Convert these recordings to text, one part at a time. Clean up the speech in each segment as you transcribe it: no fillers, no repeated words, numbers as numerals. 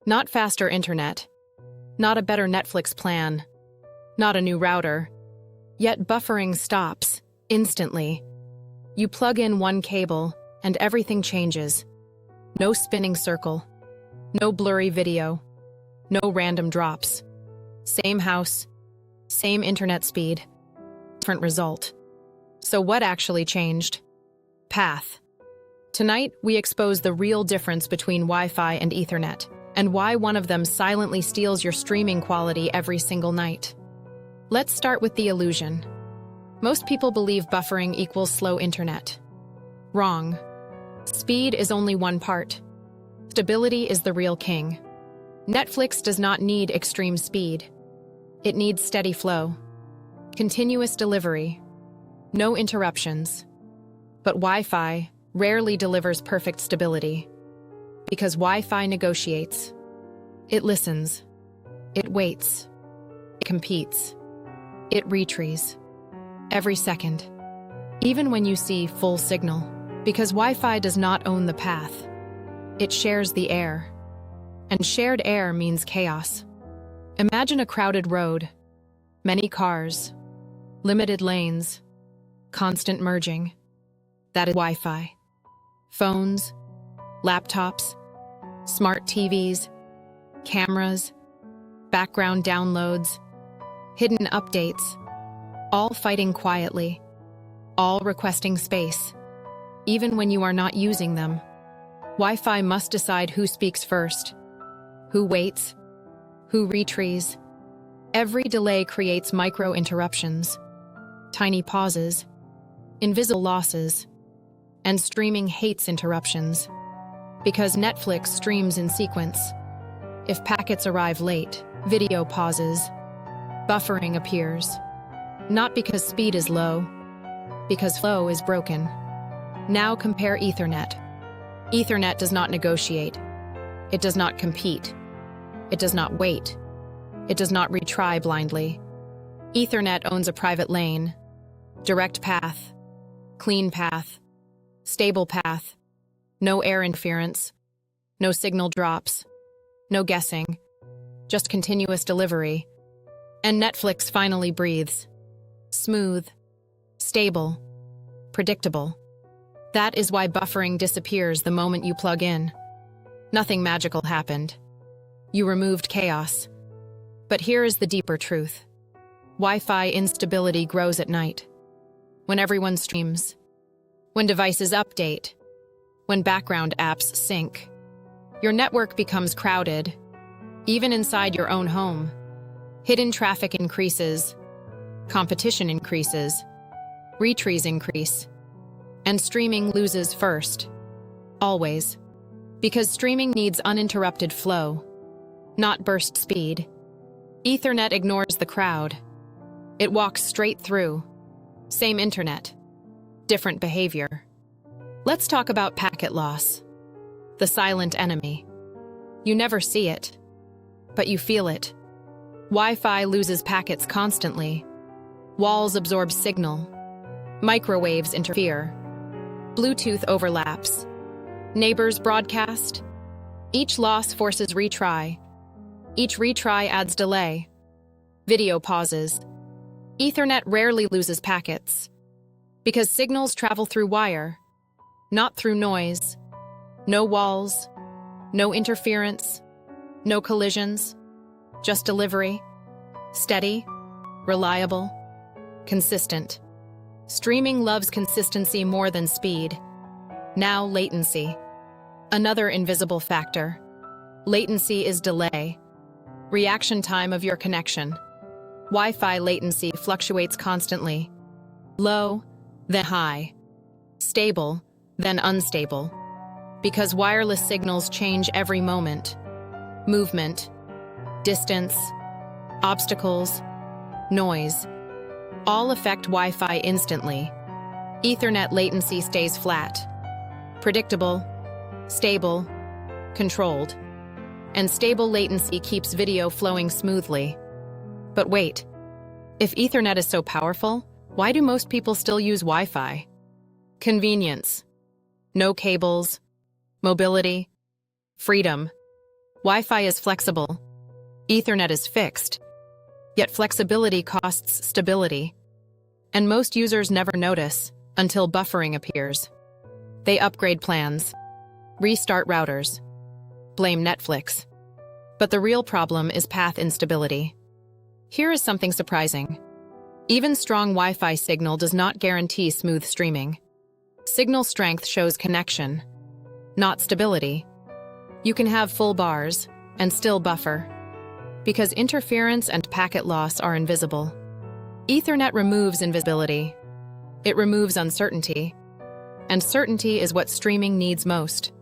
Not faster internet, not a better Netflix plan, not a new router. Yet buffering stops, instantly. You plug in one cable, and everything changes. No spinning circle, no blurry video, no random drops. Same house, same internet speed, different result. So what actually changed? Path. Tonight, we expose the real difference between Wi-Fi and Ethernet, and why one of them silently steals your streaming quality every single night. Let's start with the illusion. Most people believe buffering equals slow internet. Wrong. Speed is only one part. Stability is the real king. Netflix does not need extreme speed. It needs steady flow, continuous delivery, no interruptions. But Wi-Fi rarely delivers perfect stability. Because Wi-Fi negotiates. It listens. It waits. It competes. It retries. Every second. Even when you see full signal. Because Wi-Fi does not own the path. It shares the air. And shared air means chaos. Imagine a crowded road. Many cars. Limited lanes. Constant merging. That is Wi-Fi. Phones. Laptops. Smart TVs. Cameras. Background downloads. Hidden updates. All fighting quietly. All requesting space. Even when you are not using them. Wi-Fi must decide who speaks first. Who waits. Who retries. Every delay creates micro-interruptions. Tiny pauses. Invisible losses. And streaming hates interruptions. Because Netflix streams in sequence. If packets arrive late, video pauses. Buffering appears. Not because speed is low, because flow is broken. Now compare Ethernet. Ethernet does not negotiate. It does not compete. It does not wait. It does not retry blindly. Ethernet owns a private lane, direct path, clean path, stable path, no air interference, no signal drops, no guessing, just continuous delivery. And Netflix finally breathes. Smooth, stable, predictable. That is why buffering disappears the moment you plug in. Nothing magical happened. You removed chaos. But here is the deeper truth. Wi-Fi instability grows at night. When everyone streams. When devices update. When background apps sync. Your network becomes crowded, even inside your own home. Hidden traffic increases. Competition increases. Retries increase. And streaming loses first. Always. Because streaming needs uninterrupted flow, not burst speed. Ethernet ignores the crowd. It walks straight through. Same internet. Different behavior. Let's talk about packet loss. The silent enemy. You never see it, but you feel it. Wi-Fi loses packets constantly. Walls absorb signal. Microwaves interfere. Bluetooth overlaps. Neighbors broadcast. Each loss forces retry. Each retry adds delay. Video pauses. Ethernet rarely loses packets. Because signals travel through wire, not through noise. No walls. No interference. No collisions. Just delivery. Steady. Reliable. Consistent. Streaming loves consistency more than speed. Now latency. Another invisible factor. Latency is delay. Reaction time of your connection. Wi-Fi latency fluctuates constantly. Low, then high. Stable, then unstable. Because wireless signals change every moment. Movement, distance, obstacles, noise. All affect Wi-Fi instantly. Ethernet latency stays flat. Predictable, stable, controlled. And stable latency keeps video flowing smoothly. But wait, if Ethernet is so powerful, why do most people still use Wi-Fi? Convenience. No cables. Mobility. Freedom. Wi-Fi is flexible. Ethernet is fixed. Yet flexibility costs stability. And most users never notice until buffering appears. They upgrade plans, restart routers, blame Netflix. But the real problem is path instability. Here is something surprising. Even strong Wi-Fi signal does not guarantee smooth streaming. Signal strength shows connection, not stability. You can have full bars and still buffer, because interference and packet loss are invisible. Ethernet removes invisibility. It removes uncertainty. And certainty is what streaming needs most.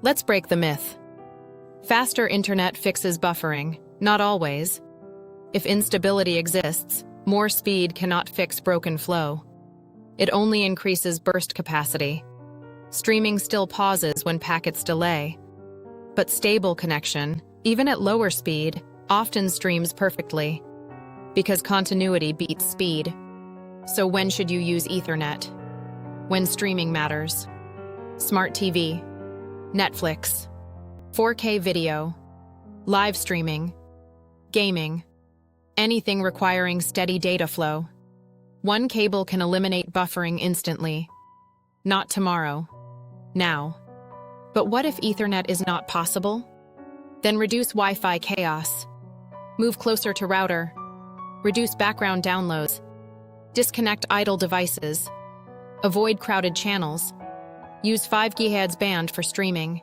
Let's break the myth. Faster internet fixes buffering, not always. If instability exists, more speed cannot fix broken flow. It only increases burst capacity. Streaming still pauses when packets delay. But stable connection, even at lower speed, often streams perfectly, because continuity beats speed. So when should you use Ethernet? When streaming matters. Smart TV, Netflix, 4K video, live streaming, gaming, anything requiring steady data flow. One cable can eliminate buffering instantly. Not tomorrow, now. But what if Ethernet is not possible? Then reduce Wi-Fi chaos. Move closer to router. Reduce background downloads. Disconnect idle devices. Avoid crowded channels. Use 5 GHz band for streaming.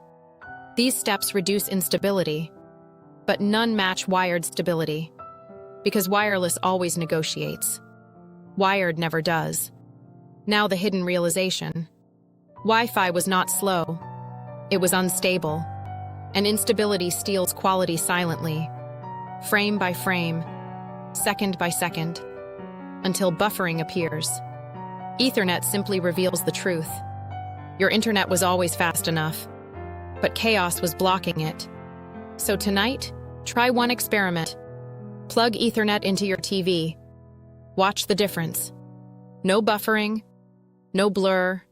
These steps reduce instability, but none match wired stability, because wireless always negotiates. Wired never does. Now the hidden realization. Wi-Fi was not slow. It was unstable, and instability steals quality silently, frame by frame, second by second, until buffering appears. Ethernet simply reveals the truth. Your internet was always fast enough, but chaos was blocking it. So tonight, try one experiment. Plug Ethernet into your TV. Watch the difference. No buffering, no blur,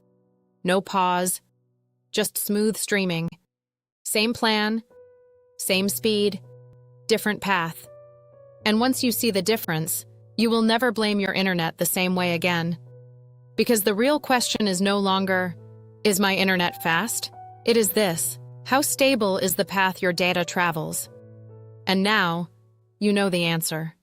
no pause, just smooth streaming. Same plan, same speed, different path. And once you see the difference, you will never blame your internet the same way again. Because the real question is no longer, is my internet fast? It is this: how stable is the path your data travels? And now, you know the answer.